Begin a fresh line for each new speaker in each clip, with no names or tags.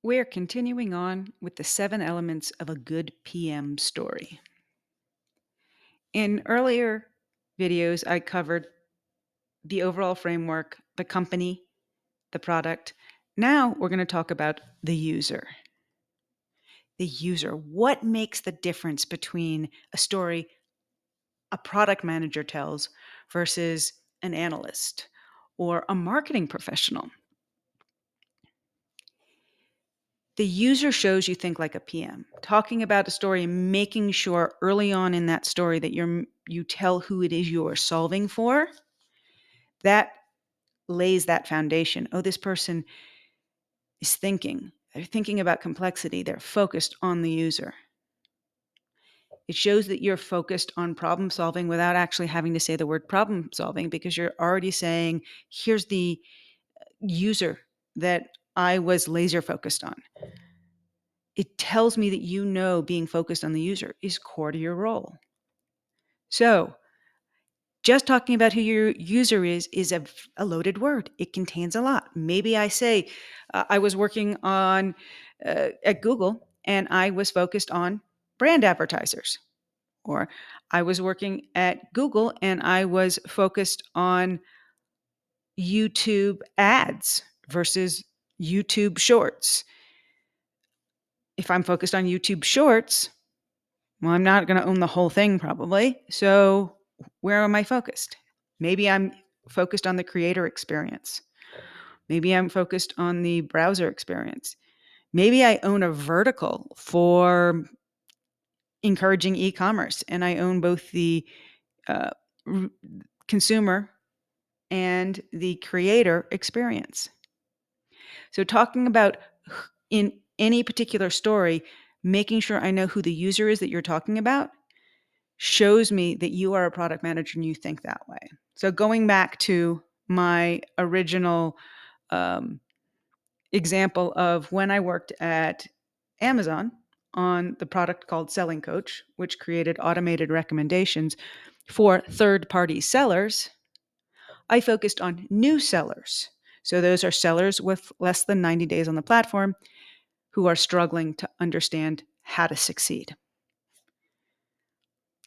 We're continuing on with the 7 elements of a good PM story. In earlier videos, I covered the overall framework, the company, the product. Now we're going to talk about the user. The user. What makes the difference between a story a product manager tells versus an analyst or a marketing professional? The user shows you think like a PM. Talking about a story and making sure early on in that story that you tell who it is you're solving for, that lays that foundation. Oh, this person is thinking. They're thinking about complexity. They're focused on the user. It shows that you're focused on problem solving without actually having to say the word problem solving, because you're already saying, here's the user that I was laser focused on. It tells me that being focused on the user is core to your role. So, just talking about who your user is a loaded word. It contains a lot. Maybe I say, I was working on at Google and I was focused on brand advertisers, or I was working at Google and I was focused on YouTube ads versus YouTube shorts. If I'm focused on YouTube shorts, well, I'm not going to own the whole thing probably. So where am I focused? Maybe I'm focused on the creator experience. Maybe I'm focused on the browser experience. Maybe I own a vertical for encouraging e-commerce and I own both the uh, r- consumer and the creator experience. So talking about in any particular story, making sure I know who the user is that you're talking about shows me that you are a product manager and you think that way. So going back to my original um, example of when I worked at Amazon on the product called Selling Coach, which created automated recommendations for third-party sellers, I focused on new sellers. So those are sellers with less than 90 days on the platform who are struggling to understand how to succeed.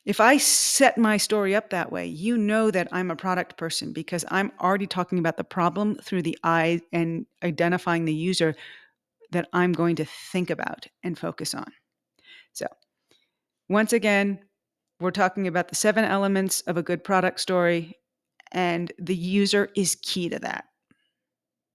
If I set my story up that way, you know that I'm a product person because I'm already talking about the problem through the eye and identifying the user that I'm going to think about and focus on. So, once again, we're talking about the 7 elements of a good product story, and the user is key to that.